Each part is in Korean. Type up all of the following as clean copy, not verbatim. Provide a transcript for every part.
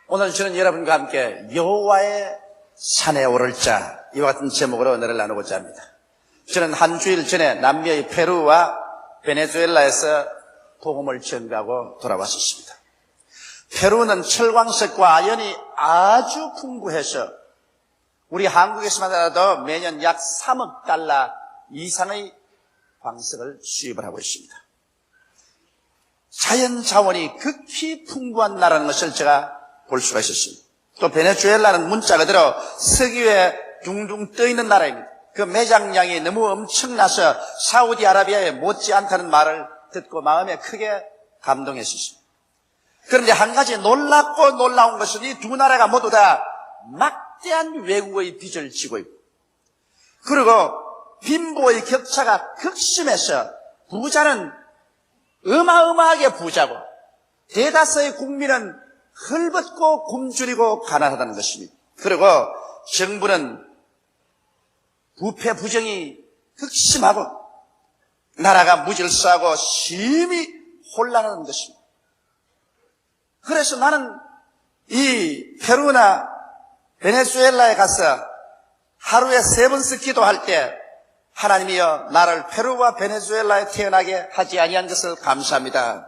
오늘 저는 여러분과 함께 여호와의 산에 오를 자, 이와 같은 제목으로 은혜를 나누고자 합니다. 저는 한 주일 전에 남미의 페루와 베네수엘라에서 복음을 전가하고 돌아왔었습니다. 페루는 철광석과 아연이 아주 풍부해서 우리 한국에서만 하더라도 매년 약 3억 달러 이상의 광석을 수입을 하고 있습니다. 자연 자원이 극히 풍부한 나라는 것을 제가 볼 수가 있었습니다. 또 베네수엘라는 문자 그대로 석유에 둥둥 떠있는 나라입니다. 그 매장량이 너무 엄청나서 사우디아라비아에 못지않다는 말을 듣고 마음에 크게 감동했었습니다. 그런데 한 가지 놀랍고 놀라운 것은 이 두 나라가 모두 다 막대한 외국의 빚을 지고 있고, 그리고 빈부의 격차가 극심해서 부자는 어마어마하게 부자고 대다수의 국민은 헐벗고 굶주리고 가난하다는 것입니다. 그리고 정부는 부패 부정이 극심하고 나라가 무질서하고 심히 혼란하는 것입니다. 그래서 나는 이 페루나 베네수엘라에 가서 하루에 3번씩 기도할 때 하나님이여 나를 페루와 베네수엘라에 태어나게 하지 아니한 것을 감사합니다.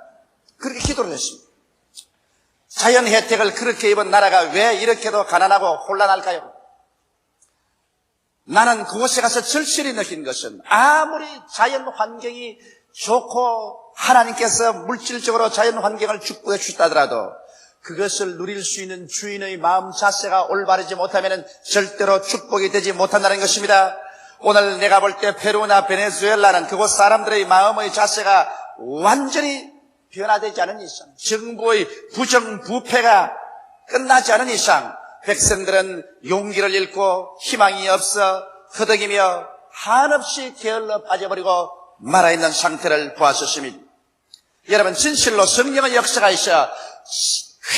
그렇게 기도를 했습니다. 자연 혜택을 그렇게 입은 나라가 왜 이렇게도 가난하고 혼란할까요? 나는 그곳에 가서 절실히 느낀 것은 아무리 자연 환경이 좋고 하나님께서 물질적으로 자연 환경을 축복해 주셨다더라도 그것을 누릴 수 있는 주인의 마음 자세가 올바르지 못하면 절대로 축복이 되지 못한다는 것입니다. 오늘 내가 볼 때 페루나 베네수엘라는 그곳 사람들의 마음의 자세가 완전히 변화되지 않은 이상, 정부의 부정부패가 끝나지 않은 이상 백성들은 용기를 잃고 희망이 없어 허덕이며 한없이 게을러 빠져버리고 말아있는 상태를 보았었습니다. 여러분, 진실로 성령의 역사가 있어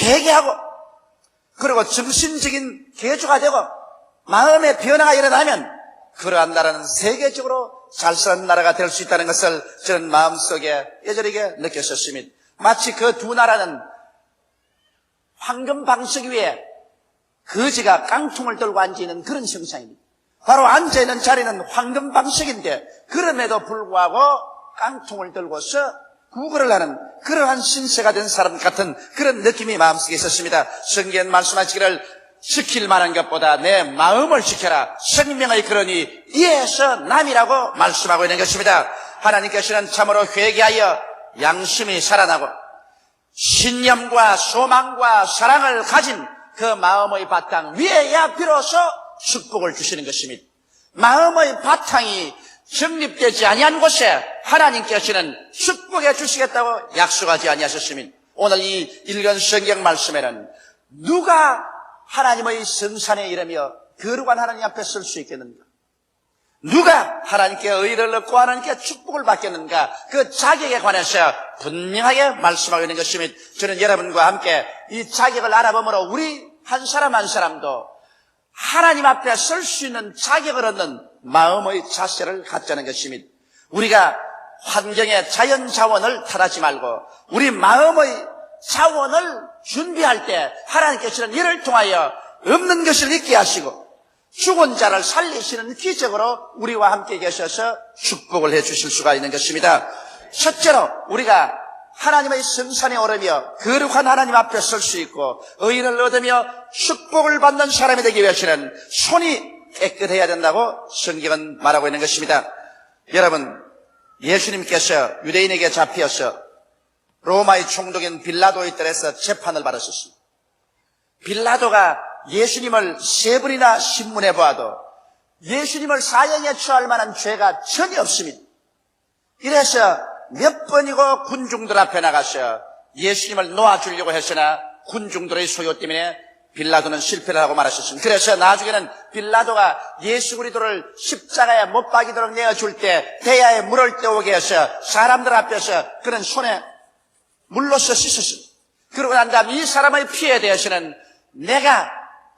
회개하고 그리고 정신적인 개조가 되고 마음의 변화가 일어나면 그러한 나라는 세계적으로 잘 사는 나라가 될 수 있다는 것을 저는 마음속에 예절하게 느꼈었습니다. 마치 그 두 나라는 황금 방석 위에 거지가 깡통을 들고 앉아있는 그런 형상입니다. 바로 앉아있는 자리는 황금 방석인데 그럼에도 불구하고 깡통을 들고서 구걸을 하는 그러한 신세가 된 사람 같은 그런 느낌이 마음속에 있었습니다. 성경 말씀하시기를 지킬 만한 것보다 내 마음을 지켜라. 생명의 근원이 이에서 남이라고 말씀하고 있는 것입니다. 하나님께서는 참으로 회개하여 양심이 살아나고 신념과 소망과 사랑을 가진 그 마음의 바탕 위에야 비로소 축복을 주시는 것입니다. 마음의 바탕이 정립되지 아니한 곳에 하나님께서는 축복해 주시겠다고 약속하지 아니하셨습니다. 오늘 이 읽은 성경 말씀에는 누가 하나님의 성산에 이르며 거룩한 하나님 앞에 설 수 있겠는가? 누가 하나님께 의를 얻고 하나님께 축복을 받겠는가? 그 자격에 관해서 분명하게 말씀하고 있는 것입니다. 저는 여러분과 함께 이 자격을 알아보므로 우리 한 사람 한 사람도 하나님 앞에 설 수 있는 자격을 얻는 마음의 자세를 갖자는 것입니다. 우리가 환경의 자연 자원을 탓하지 말고 우리 마음의 자원을 준비할 때 하나님께서는 이를 통하여 없는 것을 있게 하시고 죽은 자를 살리시는 기적으로 우리와 함께 계셔서 축복을 해 주실 수가 있는 것입니다. 첫째로 우리가 하나님의 성산에 오르며 거룩한 하나님 앞에 설 수 있고 의를 얻으며 축복을 받는 사람이 되기 위해서는 손이 깨끗해야 된다고 성경은 말하고 있는 것입니다. 여러분, 예수님께서 유대인에게 잡혀서 로마의 총독인 빌라도의 뜰에서 재판을 받으셨습니다. 빌라도가 예수님을 3번이나 신문해 보아도 예수님을 사형에 처할 만한 죄가 전혀 없습니다. 이래서 몇 번이고 군중들 앞에 나가서 예수님을 놓아주려고 했으나 군중들의 소요 때문에 빌라도는 실패를 하고 말았었습니다. 그래서 나중에는 빌라도가 예수 그리스도를 십자가에 못 박이도록 내어줄 때 대야에 물을 떠오게 해서 사람들 앞에서 그는 손에 물로써 씻었습니다. 그러고 난 다음 이 사람의 피에 대해서는 내가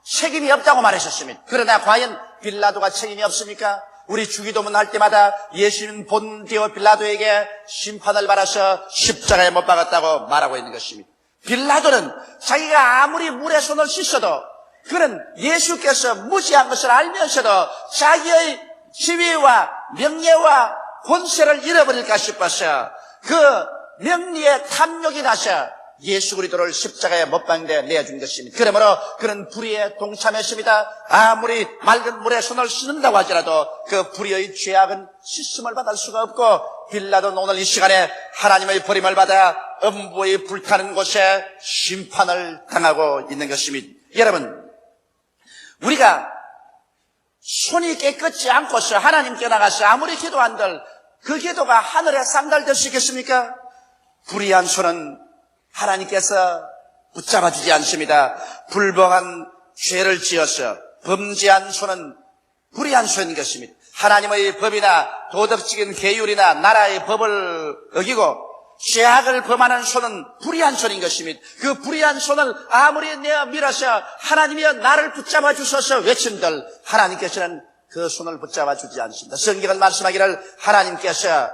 책임이 없다고 말했었습니다. 그러나 과연 빌라도가 책임이 없습니까? 우리 주기도문 할 때마다 예수님 본디오 빌라도에게 심판을 받아서 십자가에 못 박았다고 말하고 있는 것입니다. 빌라도는 자기가 아무리 물에 손을 씻어도 그는 예수께서 무지한 것을 알면서도 자기의 지위와 명예와 권세를 잃어버릴까 싶어서 그 명리에 탐욕이 나서 예수 그리스도를 십자가에 못 박는데 내준 것입니다. 그러므로 그는 불의에 동참했습니다. 아무리 맑은 물에 손을 씻는다고 하더라도 그 불의의 죄악은 씻음을 받을 수가 없고, 빌라도는 오늘 이 시간에 하나님의 버림을 받아 음부의 불타는 곳에 심판을 당하고 있는 것입니다. 여러분, 우리가 손이 깨끗지 않고서 하나님께 나가서 아무리 기도한들 그 기도가 하늘에 상달될 수 있겠습니까? 불의한 손은 하나님께서 붙잡아 주지 않습니다. 불법한 죄를 지어서 범죄한 손은 불의한 손인 것입니다. 하나님의 법이나 도덕적인 계율이나 나라의 법을 어기고 죄악을 범하는 손은 불의한 손인 것입니다. 그 불의한 손을 아무리 내어 밀어서 하나님이여 나를 붙잡아 주소서 외친들 하나님께서는 그 손을 붙잡아 주지 않습니다. 성경은 말씀하기를 하나님께서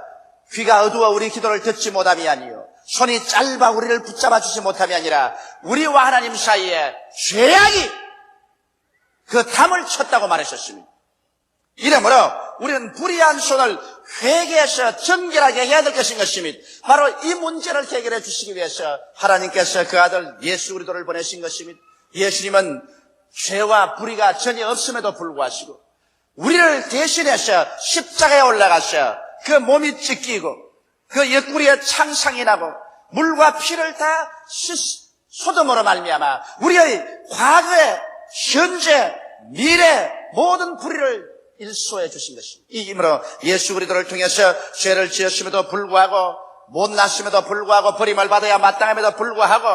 귀가 어두워 우리 기도를 듣지 못함이 아니요 손이 짧아 우리를 붙잡아 주지 못함이 아니라 우리와 하나님 사이에 죄악이 그 담을 쳤다고 말하셨습니다. 이러므로 우리는 불의한 손을 회개해서 정결하게 해야 될 것입니다. 바로 이 문제를 해결해 주시기 위해서 하나님께서 그 아들 예수 그리스도를 보내신 것입니다. 예수님은 죄와 불의가 전혀 없음에도 불구하고 우리를 대신해서 십자가에 올라가서 그 몸이 찢기고 그 옆구리에 창상이 나고 물과 피를 다 소돔으로 말미암아 우리의 과거에 현재 미래 모든 불의를 일소해 주신 것입니다. 이 힘으로 예수 그리스도를 통해서 죄를 지었음에도 불구하고 못났음에도 불구하고 버림을 받아야 마땅함에도 불구하고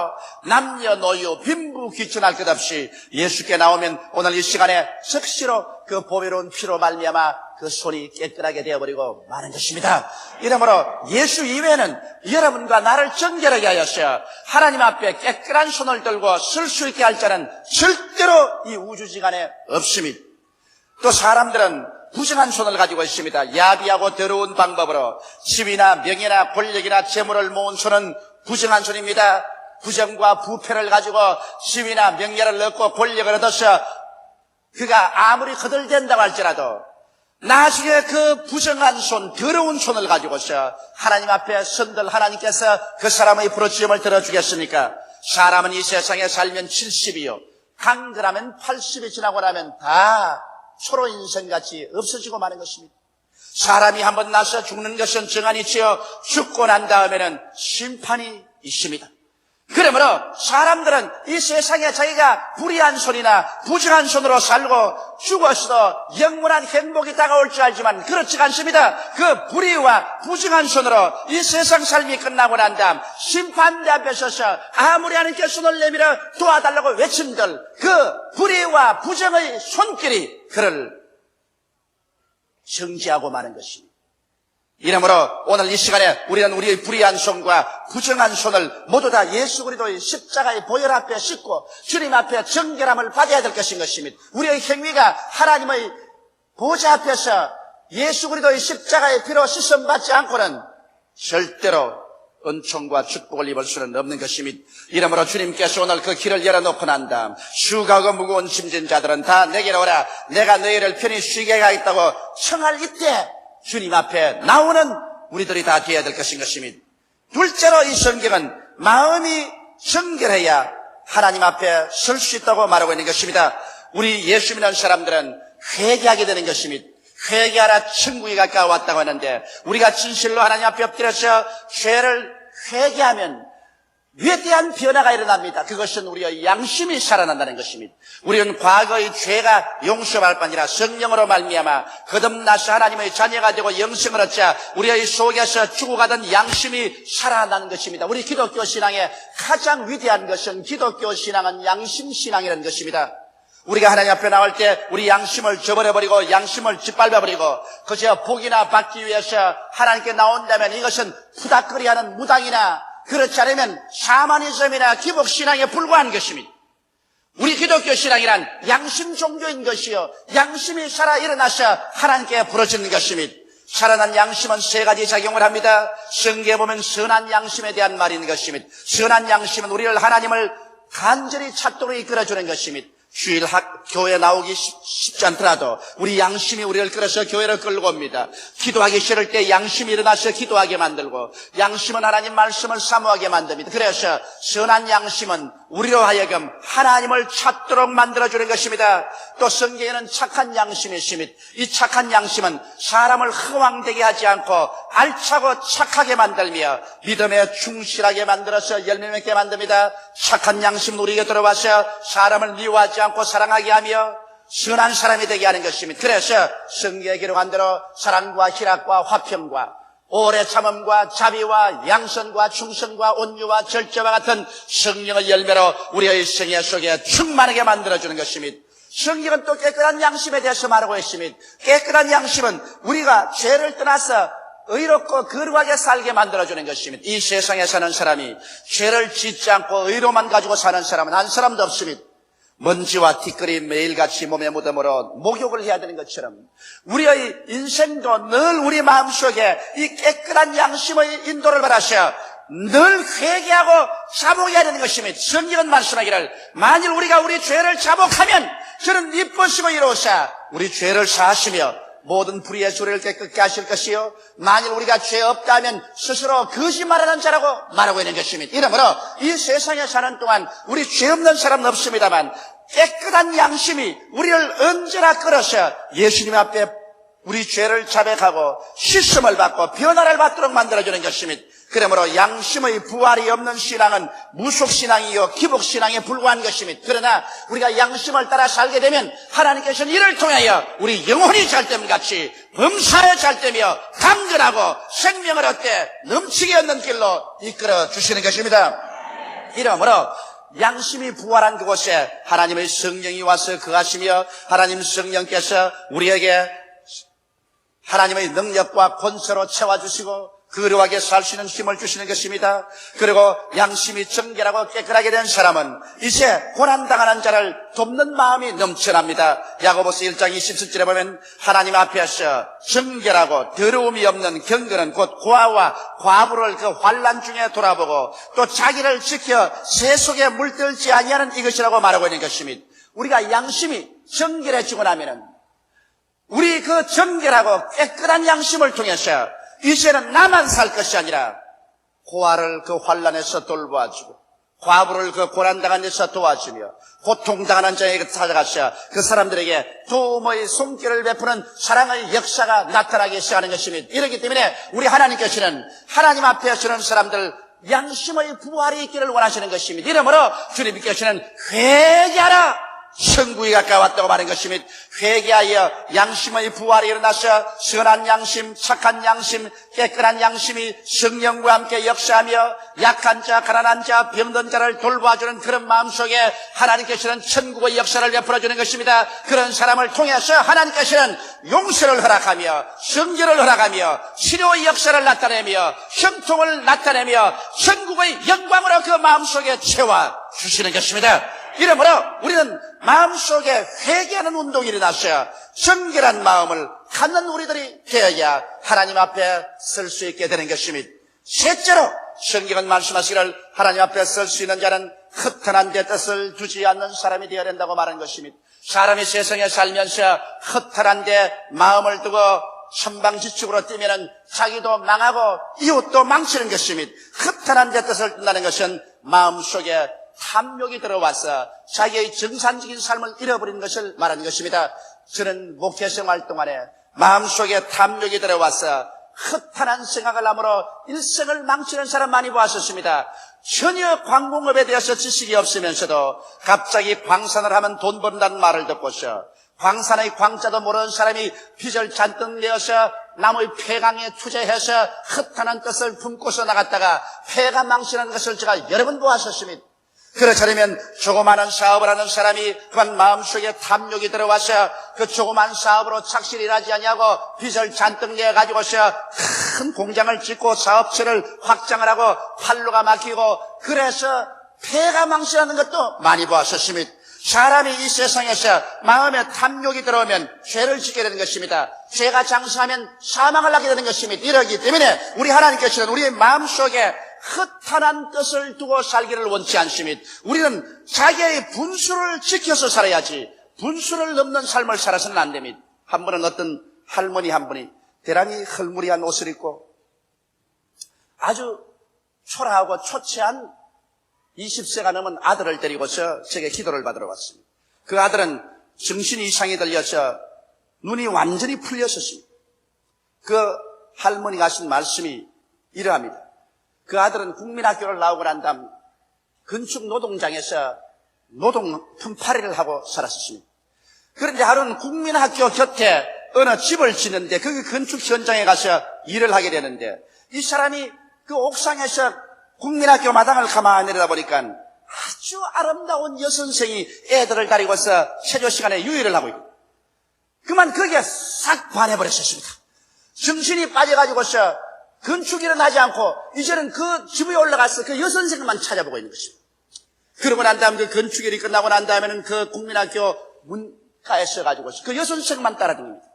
남녀노소 빈부 귀천할 것 없이 예수께 나오면 오늘 이 시간에 즉시로 그 보배로운 피로 말미암아 그 손이 깨끗하게 되어버리고 마는 것입니다. 이러므로 예수 이외에는 여러분과 나를 정결하게 하여서 하나님 앞에 깨끗한 손을 들고 쓸 수 있게 할 자는 절대로 이 우주지간에 없습니다. 또 사람들은 부정한 손을 가지고 있습니다. 야비하고 더러운 방법으로 지위나 명예나 권력이나 재물을 모은 손은 부정한 손입니다. 부정과 부패를 가지고 지위나 명예를 얻고 권력을 얻어서 그가 아무리 거들댄다고 할지라도 나중에 그 부정한 손, 더러운 손을 가지고서 하나님 앞에 선들 하나님께서 그 사람의 부르짖음을 들어주겠습니까? 사람은 이 세상에 살면 70이요 강건하면 80이 지나고 나면 다 초로 인생같이 없어지고 마는 것입니다. 사람이 한번 나서 죽는 것은 정한이지요 죽고 난 다음에는 심판이 있습니다. 그러므로 사람들은 이 세상에 자기가 불의한 손이나 부정한 손으로 살고 죽었어도 영원한 행복이 다가올 줄 알지만 그렇지 않습니다. 그 불의와 부정한 손으로 이 세상 삶이 끝나고 난 다음 심판대 앞에 서서 아무리 하나님께 손을 내밀어 도와달라고 외친들 그 불의와 부정의 손길이 그를 정지하고 마는 것입니다. 이러므로 오늘 이 시간에 우리는 우리의 불의한 손과 부정한 손을 모두 다 예수 그리스도의 십자가의 보혈 앞에 싣고 주님 앞에 정결함을 받아야 될 것인 것입니다. 우리의 행위가 하나님의 보좌 앞에서 예수 그리스도의 십자가의 피로 씻음 받지 않고는 절대로 은총과 축복을 입을 수는 없는 것입니다. 이러므로 주님께서 오늘 그 길을 열어놓고 난 다음 수고하고 무거운 짐진 자들은 다 내게로 오라 내가 너희를 편히 쉬게 하겠다고 청할 이때 주님 앞에 나오는 우리들이 다 되어야 될 것인 것입니다. 둘째로 이 성경은 마음이 정결해야 하나님 앞에 설 수 있다고 말하고 있는 것입니다. 우리 예수 믿는 사람들은 회개하게 되는 것입니다. 회개하라 천국이 가까워왔다고 하는데 우리가 진실로 하나님 앞에 엎드려서 죄를 회개하면 위대한 변화가 일어납니다. 그것은 우리의 양심이 살아난다는 것입니다. 우리는 과거의 죄가 용서받을 뿐 아니라 성령으로 말미암아 거듭나서 하나님의 자녀가 되고 영생을 얻자 우리의 속에서 죽어가던 양심이 살아나는 것입니다. 우리 기독교 신앙의 가장 위대한 것은 기독교 신앙은 양심 신앙이라는 것입니다. 우리가 하나님 앞에 나올 때 우리 양심을 저버려버리고 양심을 짓밟아버리고 그저 복이나 받기 위해서 하나님께 나온다면 이것은 푸닥거리하는 무당이나 그렇지 않으면 샤머니즘이나 기복신앙에 불과한 것입니다. 우리 기독교 신앙이란 양심 종교인 것이요 양심이 살아 일어나서 하나님께 부르짖는 것입니다. 살아난 양심은 세 가지 작용을 합니다. 성경에 보면 선한 양심에 대한 말인 것입니다. 선한 양심은 우리를 하나님을 간절히 찾도록 이끌어주는 것입니다. 주일 교회 나오기 쉽지 않더라도 우리 양심이 우리를 끌어서 교회를 끌고 옵니다. 기도하기 싫을 때 양심이 일어나서 기도하게 만들고, 양심은 하나님 말씀을 사모하게 만듭니다. 그래서 선한 양심은 우리로 하여금 하나님을 찾도록 만들어주는 것입니다. 또 성경에는 착한 양심이 있습니다. 이 착한 양심은 사람을 허황되게 하지 않고 알차고 착하게 만들며 믿음에 충실하게 만들어서 열매 맺게 만듭니다. 착한 양심은 우리에게 들어와서 사람을 미워하지 않고 사랑하게 하며 선한 사람이 되게 하는 것입니다. 그래서 성경에 기록한 대로 사랑과 희락과 화평과 오래 참음과 자비와 양선과 충성과 온유와 절제와 같은 성령의 열매로 우리의 생애 속에 충만하게 만들어주는 것입니다. 성경은 또 깨끗한 양심에 대해서 말하고 있습니다. 깨끗한 양심은 우리가 죄를 떠나서 의롭고 거룩하게 살게 만들어주는 것입니다. 이 세상에 사는 사람이 죄를 짓지 않고 의로만 가지고 사는 사람은 한 사람도 없습니다. 먼지와 티끌이 매일같이 몸에 묻음으로 목욕을 해야 되는 것처럼 우리의 인생도 늘 우리 마음속에 이 깨끗한 양심의 인도를 받아서 늘 회개하고 자복해야 되는 것입니다. 성경은 말씀하기를 만일 우리가 우리 죄를 자복하면 저는 이쁘시고 이로사 우리 죄를 사하시며 모든 불의의 소리를 깨끗게 하실 것이요 만일 우리가 죄 없다 하면 스스로 거짓말하는 자라고 말하고 있는 것입니다. 이러므로 이 세상에 사는 동안 우리 죄 없는 사람은 없습니다만 깨끗한 양심이 우리를 언제나 끌어서 예수님 앞에 우리 죄를 자백하고 씻음을 받고 변화를 받도록 만들어주는 것입니다. 그러므로 양심의 부활이 없는 신앙은 무속신앙이요 기복신앙에 불과한 것입니다. 그러나 우리가 양심을 따라 살게 되면 하나님께서는 이를 통하여 우리 영혼이 잘됨 같이 범사에 잘되며 강건하고 생명을 얻게 넘치게 얻는 길로 이끌어 주시는 것입니다. 이러므로 양심이 부활한 그곳에 하나님의 성령이 와서 거하시며 하나님 성령께서 우리에게 하나님의 능력과 권세로 채워주시고 거룩하게 살 수 있는 힘을 주시는 것입니다. 그리고 양심이 정결하고 깨끗하게 된 사람은 이제 고난당하는 자를 돕는 마음이 넘쳐납니다. 야고보서 1장 27절에 보면 하나님 앞에서 정결하고 더러움이 없는 경건은 곧 고아와 과부를 그 환난 중에 돌아보고 또 자기를 지켜 새 속에 물들지 아니하는 이것이라고 말하고 있는 것입니다. 우리가 양심이 정결해지고 나면은 우리 그 정결하고 깨끗한 양심을 통해서 이제는 나만 살 것이 아니라 고아를 그 환난에서 돌보아주고 과부를 그 고난당한 데서 도와주며 고통당하는 자에게 찾아가서 그 사람들에게 도움의 손길을 베푸는 사랑의 역사가 나타나기 시작하는 것입니다. 이렇기 때문에 우리 하나님께서는 하나님 앞에 서는 사람들 양심의 부활이 있기를 원하시는 것입니다. 이러므로 주님께서는 회개하라 천국이 가까웠다고 말한 것입니다. 회개하여 양심의 부활이 일어나서 선한 양심, 착한 양심, 깨끗한 양심이 성령과 함께 역사하며 약한 자, 가난한 자, 병든 자를 돌봐주는 그런 마음속에 하나님께서는 천국의 역사를 베풀어주는 것입니다. 그런 사람을 통해서 하나님께서는 용서를 허락하며 성결을 허락하며 치료의 역사를 나타내며 형통을 나타내며 천국의 영광으로 그 마음속에 채워주시는 것입니다. 이러므로 우리는 마음속에 회개하는 운동이 일어났어야 정결한 마음을 갖는 우리들이 되어야 하나님 앞에 설 수 있게 되는 것입니다. 셋째로 성경은 말씀하시기를 하나님 앞에 설 수 있는 자는 허탄한 데 뜻을 두지 않는 사람이 되어야 된다고 말한 것입니다. 사람이 세상에 살면서 허탄한 데 마음을 두고 천방지축으로 뛰면은 자기도 망하고 이웃도 망치는 것입니다. 허탄한 데 뜻을 둔다는 것은 마음속에 탐욕이 들어와서 자기의 정상적인 삶을 잃어버리는 것을 말하는 것입니다. 저는 목회생활 동안에 마음속에 탐욕이 들어와서 허탄한 생각을 함으로 일생을 망치는 사람 많이 보았었습니다. 전혀 광공업에 대해서 지식이 없으면서도 갑자기 광산을 하면 돈 번다는 말을 듣고서 광산의 광자도 모르는 사람이 빚을 잔뜩 내어서 나무의 폐강에 투자해서 허탄한 뜻을 품고서 나갔다가 폐가 망치는 것을 제가 여러 번 보았었습니다. 그렇다면 조그마한 사업을 하는 사람이 그만 마음속에 탐욕이 들어와서 그 조그만 사업으로 착실히 일하지 아니하고 빚을 잔뜩 내가지고서 큰 공장을 짓고 사업체를 확장을 하고 판로가 막히고 그래서 폐가 망신하는 것도 많이 보았었습니다. 사람이 이 세상에서 마음에 탐욕이 들어오면 죄를 짓게 되는 것입니다. 죄가 장수하면 사망을 하게 되는 것입니다. 이러기 때문에 우리 하나님께서는 우리의 마음속에 허탄한 뜻을 두고 살기를 원치 않습니다. 우리는 자기의 분수를 지켜서 살아야지 분수를 넘는 삶을 살아서는 안 됩니다. 한 번은 어떤 할머니 한 분이 대단히 헐무리한 옷을 입고 아주 초라하고 초췌한 20세가 넘은 아들을 데리고서 제게 기도를 받으러 왔습니다. 그 아들은 정신이 이상이 들려서 눈이 완전히 풀렸었습니다. 그 할머니가 하신 말씀이 이러합니다. 그 아들은 국민학교를 나오고 난 다음 건축 노동장에서 노동 품팔이를 하고 살았었습니다. 그런데 하루는 국민학교 곁에 어느 집을 짓는데 거기 건축 현장에 가서 일을 하게 되는데 이 사람이 그 옥상에서 국민학교 마당을 가만히 내려다보니까 아주 아름다운 여선생이 애들을 데리고서 체조 시간에 유의를 하고 있고 그만 거기에 싹 반해버렸었습니다. 정신이 빠져가지고서 건축일은 하지 않고 이제는 그 집에 올라가서 그 여선생만 찾아보고 있는 것입니다. 그러고 난 다음에 그 건축일이 끝나고 난 다음에는 그 국민학교 문가에 서가지고서 그 여선생만 따라다닙니다.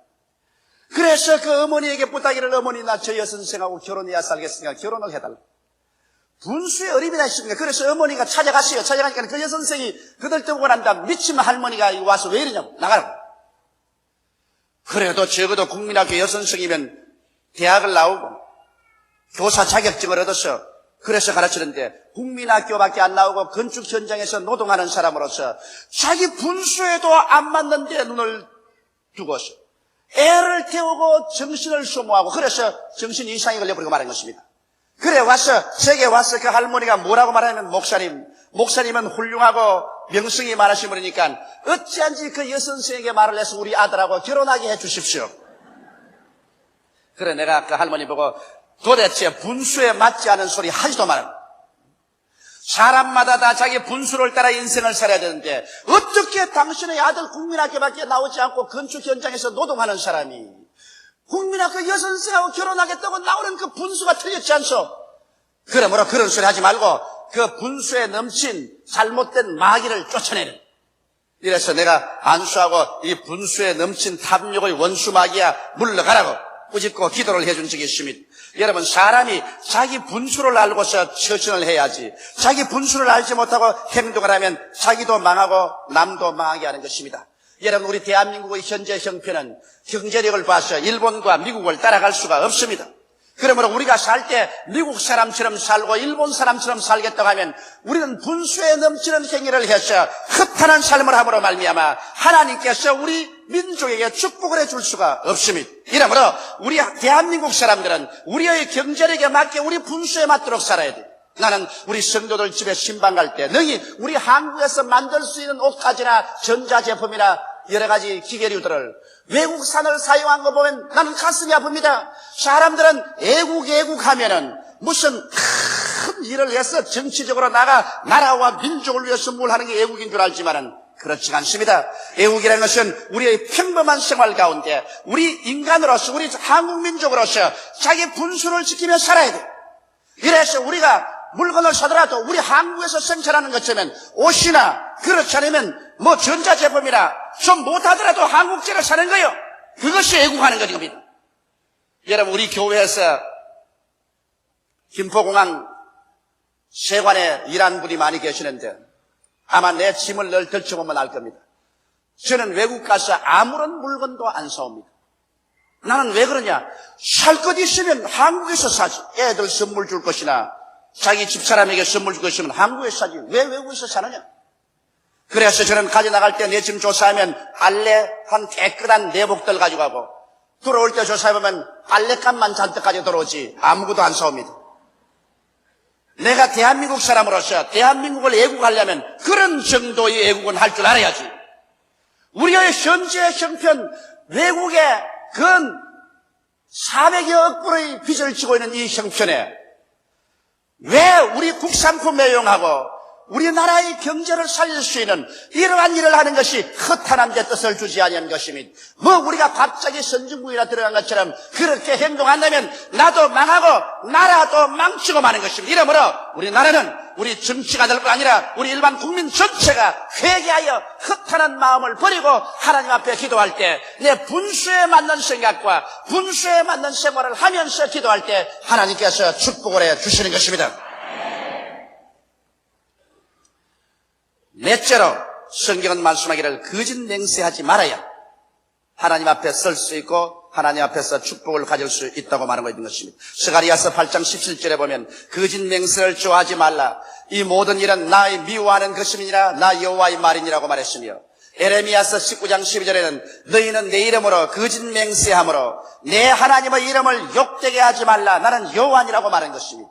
그래서 그 어머니에게 부탁이를 어머니 나 저 여선생하고 결혼해야 살겠으니까 결혼을 해달라. 분수의 어림이나 있습니까? 그래서 어머니가 찾아갔어요. 찾아가니까 그 여선생이 그들 떠보고 난 다음 미치면 할머니가 와서 왜 이러냐고 나가라고. 그래도 적어도 국민학교 여선생이면 대학을 나오고 교사 자격증을 얻어서 그래서 가르치는데 국민학교밖에 안 나오고 건축 현장에서 노동하는 사람으로서 자기 분수에도 안 맞는데 눈을 두고서 애를 태우고 정신을 소모하고 그래서 정신 이상이 걸려버리고 말한 것입니다. 그래 와서 제게 와서 그 할머니가 뭐라고 말하면 목사님은 훌륭하고 명성이 많으신 분이니까 어찌한지 그 여선생에게 말을 해서 우리 아들하고 결혼하게 해 주십시오. 그래 내가 그 할머니 보고 도대체 분수에 맞지 않은 소리 하지도 말아요. 사람마다 다 자기 분수를 따라 인생을 살아야 되는데 어떻게 당신의 아들 국민학교밖에 나오지 않고 건축 현장에서 노동하는 사람이 국민학교 여선생하고 결혼하겠다고 나오는 그 분수가 틀렸지 않소? 그러므로 그런 소리 하지 말고 그 분수에 넘친 잘못된 마귀를 쫓아내는. 이래서 내가 안수하고 이 분수에 넘친 탐욕의 원수 마귀야 물러가라고 꾸짖고 기도를 해준 적이 있습니다. 여러분 사람이 자기 분수를 알고서 처신을 해야지 자기 분수를 알지 못하고 행동을 하면 자기도 망하고 남도 망하게 하는 것입니다. 여러분 우리 대한민국의 현재 형편은 경제력을 봐서 일본과 미국을 따라갈 수가 없습니다. 그러므로 우리가 살 때 미국 사람처럼 살고 일본 사람처럼 살겠다고 하면 우리는 분수에 넘치는 행위를 해서 허탄한 삶을 함으로 말미암아 하나님께서 우리 민족에게 축복을 해줄 수가 없습니다. 이러므로 우리 대한민국 사람들은 우리의 경제력에 맞게 우리 분수에 맞도록 살아야 돼요. 나는 우리 성도들 집에 신방 갈 때 능히 우리 한국에서 만들 수 있는 옷가지나 전자제품이나 여러 가지 기계류들을 외국산을 사용한 거 보면 나는 가슴이 아픕니다. 사람들은 애국 하면은 무슨 큰 일을 해서 정치적으로 나라와 민족을 위해서 뭘 하는 게 애국인 줄 알지만은 그렇지 않습니다. 애국이라는 것은 우리의 평범한 생활 가운데 우리 인간으로서 우리 한국 민족으로서 자기 분수를 지키며 살아야 돼요. 이래서 우리가 물건을 사더라도 우리 한국에서 생산하는 것처럼 옷이나 그렇지 않으면 뭐 전자제품이나 좀 못하더라도 한국제를 사는 거예요. 그것이 애국하는 겁니다. 여러분 우리 교회에서 김포공항 세관에 일하는 분이 많이 계시는데 아마 내 짐을 늘 들춰보면 알 겁니다. 저는 외국 가서 아무런 물건도 안 사옵니다. 나는 왜 그러냐? 살 것 있으면 한국에서 사지. 애들 선물 줄 것이나 자기 집사람에게 선물 줄 것이면 한국에서 사지. 왜 외국에서 사느냐? 그래서 저는 가져나갈 때 내 짐 조사하면 빨래 한 깨끗한 내복들 가져가고 들어올 때 조사해보면 빨래값만 잔뜩 가지고 들어오지 아무것도 안 사옵니다. 내가 대한민국 사람으로서 대한민국을 애국하려면 그런 정도의 애국은 할 줄 알아야지. 우리의 현재 형편 외국에 근 400여 불의 빚을 지고 있는 이 형편에 왜 우리 국산품 애용하고 우리나라의 경제를 살릴 수 있는 이러한 일을 하는 것이 허탄한 데 뜻을 주지 아니한 것입니다. 뭐 우리가 갑자기 선진국이나 들어간 것처럼 그렇게 행동한다면 나도 망하고 나라도 망치고 마는 것입니다. 이러므로 우리나라는 우리 정치가들뿐 아니라 우리 일반 국민 전체가 회개하여 허탄한 마음을 버리고 하나님 앞에 기도할 때 내 분수에 맞는 생각과 분수에 맞는 생활을 하면서 기도할 때 하나님께서 축복을 해 주시는 것입니다. 넷째로 성경은 말씀하기를 거짓 맹세하지 말아야 하나님 앞에 설 수 있고 하나님 앞에서 축복을 가질 수 있다고 말하고 있는 것입니다. 스가랴서 8장 17절에 보면 거짓 맹세를 좋아하지 말라. 이 모든 일은 나의 미워하는 것임이니라 나 여호와의 말이니라고 말했으며 에레미야서 19장 12절에는 너희는 내 이름으로 거짓 맹세함으로 내 하나님의 이름을 욕되게 하지 말라. 나는 여호와니라고 말한 것입니다.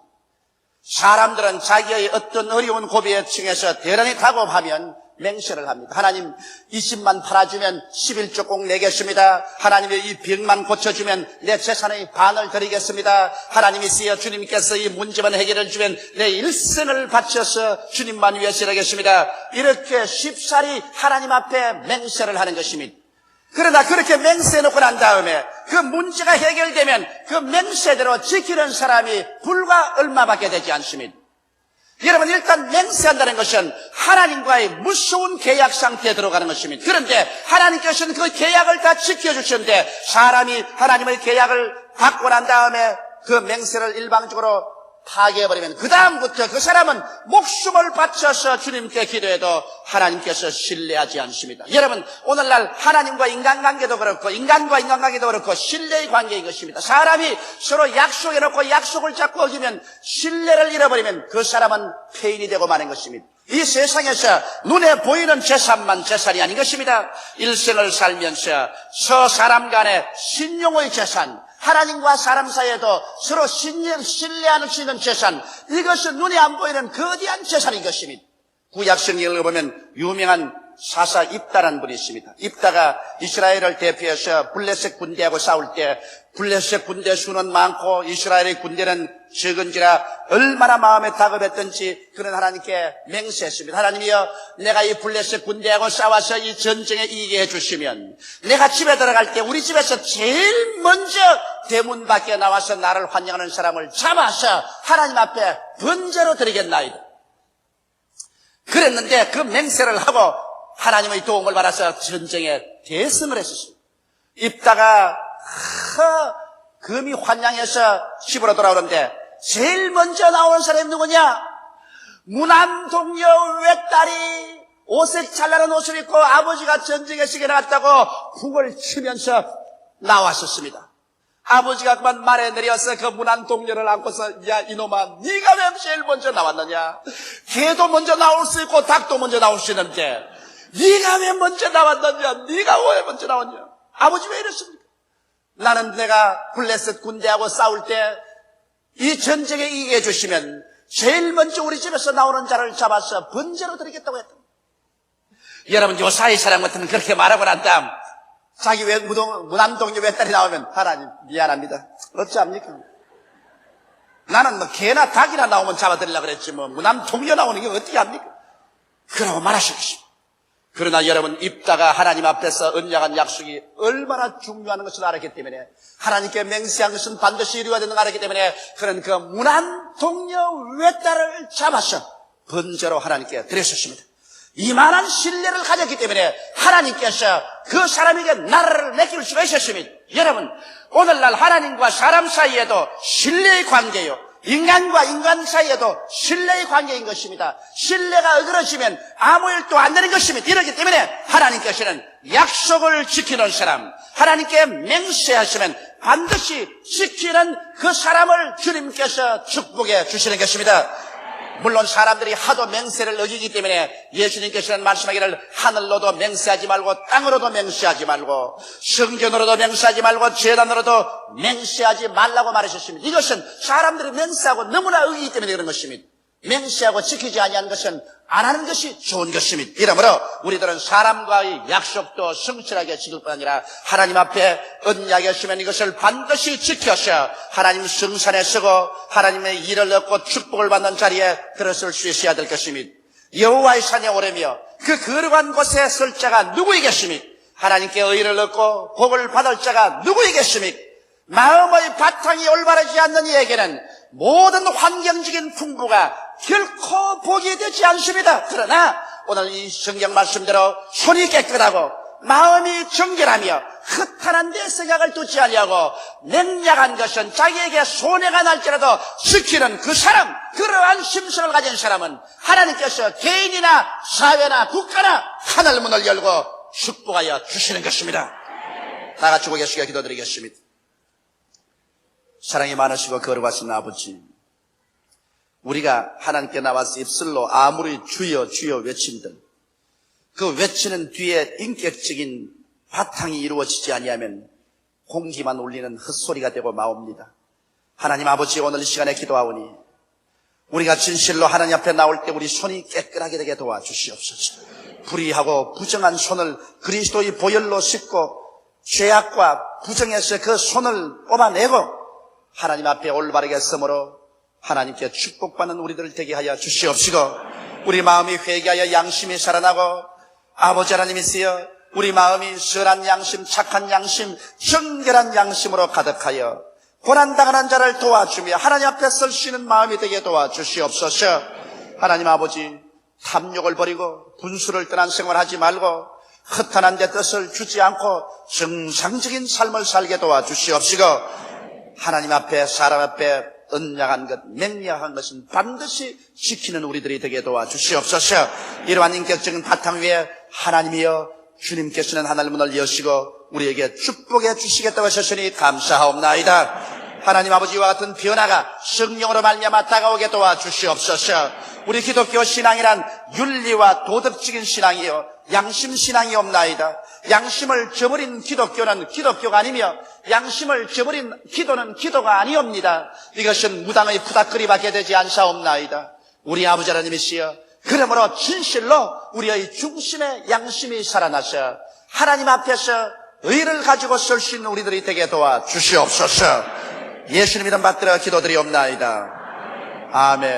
사람들은 자기의 어떤 어려운 고비에 층에서 대단히 다급하면 맹세를 합니다. 하나님 이 집만 팔아주면 11조 꼭 내겠습니다. 하나님이 이 병만 고쳐주면 내 재산의 반을 드리겠습니다. 하나님이 쓰여 주님께서 이 문제만 해결해 주면 내 일생을 바쳐서 주님만 위해서 일하겠습니다. 이렇게 쉽사리 하나님 앞에 맹세를 하는 것입니다. 그러나 그렇게 맹세해놓고 난 다음에 그 문제가 해결되면 그 맹세대로 지키는 사람이 불과 얼마밖에 되지 않습니다. 여러분 일단 맹세한다는 것은 하나님과의 무서운 계약 상태에 들어가는 것입니다. 그런데 하나님께서는 그 계약을 다 지켜주시는데 사람이 하나님의 계약을 받고 난 다음에 그 맹세를 일방적으로 파괴해버리면 그 다음부터 그 사람은 목숨을 바쳐서 주님께 기도해도 하나님께서 신뢰하지 않습니다. 여러분 오늘날 하나님과 인간관계도 그렇고 인간과 인간관계도 그렇고 신뢰의 관계인 것입니다. 사람이 서로 약속해놓고 약속을 자꾸 어기면 신뢰를 잃어버리면 그 사람은 폐인이 되고 마는 것입니다. 이 세상에서 눈에 보이는 재산만 재산이 아닌 것입니다. 일생을 살면서 사람 간의 신용의 재산, 하나님과 사람 사이에도 서로 신뢰할 수 있는 재산, 이것은 눈에 안 보이는 거대한 재산인 것입니다. 구약 성경을 보면 유명한 사사 입다라는 분이 있습니다. 입다가 이스라엘을 대표해서 블레셋 군대하고 싸울 때 블레셋 군대 수는 많고 이스라엘의 군대는 적은지라 얼마나 마음에 다급했던지 그는 하나님께 맹세했습니다. 하나님이여 내가 이 블레셋 군대하고 싸워서 이 전쟁에 이기게 해주시면 내가 집에 들어갈 때 우리 집에서 제일 먼저 대문 밖에 나와서 나를 환영하는 사람을 잡아서 하나님 앞에 번제로 드리겠나이다. 그랬는데 그 맹세를 하고 하나님의 도움을 받아서 전쟁에 대승을 했었습니다. 입다가 금이 환양해서 집으로 돌아오는데 제일 먼저 나오는 사람이 누구냐? 무난동녀 외딸이 옷에 잘나는 옷을 입고 아버지가 전쟁에 시게 나갔다고 북을 치면서 나왔었습니다. 아버지가 그만 말에 내려서 그 무난동녀를 안고서 야 이놈아 네가 왜 제일 먼저 나왔느냐? 개도 먼저 나올 수 있고 닭도 먼저 나올 수 있는데 네가 왜 먼저 나왔느냐? 네가 왜 먼저 나왔냐? 아버지 왜 이랬습니까? 나는 내가 블레셋 군대하고 싸울 때 이 전쟁에 이기게 해주시면 제일 먼저 우리 집에서 나오는 자를 잡아서 번제로 드리겠다고 했다. 여러분 요사이 사람 같으면 그렇게 말하고 난 다음 자기 무난동녀 외딸이 나오면 하나님 미안합니다. 어찌합니까? 나는 뭐 개나 닭이나 나오면 잡아드리려고 그랬지 뭐 무난동녀 나오는 게 어떻게 합니까? 그러고 말하시겠습니다. 그러나 여러분 입다가 하나님 앞에서 언약한 약속이 얼마나 중요한 것을 알았기 때문에 하나님께 맹세한 것은 반드시 이루어야 되는 걸 알았기 때문에 그는 그 무난동녀 외딸을 잡아서 번제로 하나님께 드렸었습니다. 이만한 신뢰를 가졌기 때문에 하나님께서 그 사람에게 나라를 맡길 수가 있었습니다. 여러분 오늘날 하나님과 사람 사이에도 신뢰의 관계요 인간과 인간 사이에도 신뢰의 관계인 것입니다. 신뢰가 어그러지면 아무 일도 안 되는 것입니다. 이렇기 때문에 하나님께서는 약속을 지키는 사람, 하나님께 맹세하시면 반드시 지키는 그 사람을 주님께서 축복해 주시는 것입니다. 물론 사람들이 하도 맹세를 어기기 때문에 예수님께서는 말씀하기를 하늘로도 맹세하지 말고 땅으로도 맹세하지 말고 성전으로도 맹세하지 말고 제단으로도 맹세하지 말라고 말하셨습니다. 이것은 사람들이 맹세하고 너무나 어기기 때문에 그런 것입니다. 맹세하고 지키지 아니하는 것은 안 하는 것이 좋은 것입니다. 이러므로 우리들은 사람과의 약속도 성실하게 지킬 뿐 아니라 하나님 앞에 언약했으면 이것을 반드시 지켜서 하나님 성산에 서고 하나님의 일을 얻고 축복을 받는 자리에 들어설 수 있어야 될 것입니다. 여호와의 산에 오르며 그 거룩한 곳에 설 자가 누구이겠습니까? 하나님께 의를 얻고 복을 받을 자가 누구이겠습니까? 마음의 바탕이 올바르지 않는 이에게는 모든 환경적인 풍부가 결코 복이 되지 않습니다. 그러나 오늘 이 성경 말씀대로 손이 깨끗하고 마음이 정결하며 허탄한 데 생각을 두지 않으려고 맹약한 것은 자기에게 손해가 날지라도 지키는 그 사람, 그러한 심성을 가진 사람은 하나님께서 개인이나 사회나 국가나 하늘 문을 열고 축복하여 주시는 것입니다. 다 같이 고개 숙여 기도드리겠습니다. 사랑이 많으시고 거룩하신 아버지, 우리가 하나님께 나와서 입술로 아무리 주여 주여 외친든 그 외치는 뒤에 인격적인 바탕이 이루어지지 아니하면 공기만 울리는 헛소리가 되고 마옵니다. 하나님 아버지, 오늘 이 시간에 기도하오니 우리가 진실로 하나님 앞에 나올 때 우리 손이 깨끗하게 되게 도와주시옵소서. 불의하고 부정한 손을 그리스도의 보혈로 씻고 죄악과 부정에서 그 손을 뽑아내고 하나님 앞에 올바르게 섬으로 하나님께 축복받는 우리들 되게 하여 주시옵시고, 우리 마음이 회개하여 양심이 살아나고 아버지 하나님이시여 우리 마음이 선한 양심, 착한 양심, 정결한 양심으로 가득하여 고난당하는 자를 도와주며 하나님 앞에 설 수 있는 마음이 되게 도와주시옵소서. 하나님 아버지, 탐욕을 버리고 분수를 떠난 생활하지 말고 허탄한 데 뜻을 주지 않고 정상적인 삶을 살게 도와주시옵시고, 하나님 앞에 사람 앞에 언약한 것, 맹약한 것은 반드시 지키는 우리들이 되게 도와주시옵소서. 이러한 인격적인 바탕 위에 하나님이여 주님께서는 하늘 문을 여시고 우리에게 축복해 주시겠다고 하셨으니 감사하옵나이다. 하나님 아버지와 같은 변화가 성령으로 말미암아 다가오게 도와주시옵소서. 우리 기독교 신앙이란 윤리와 도덕적인 신앙이요 양심 신앙이 없나이다. 양심을 저버린 기독교는 기독교가 아니며 양심을 저버린 기도는 기도가 아니옵니다. 이것은 무당의 푸닥거리밖에 되지 않사옵나이다. 우리 아버지 하나님이시여, 그러므로 진실로 우리의 중심에 양심이 살아나서 하나님 앞에서 의를 가지고 설 수 있는 우리들이 되게 도와주시옵소서. 예수님 이름 받들어 기도드리옵나이다. 아멘.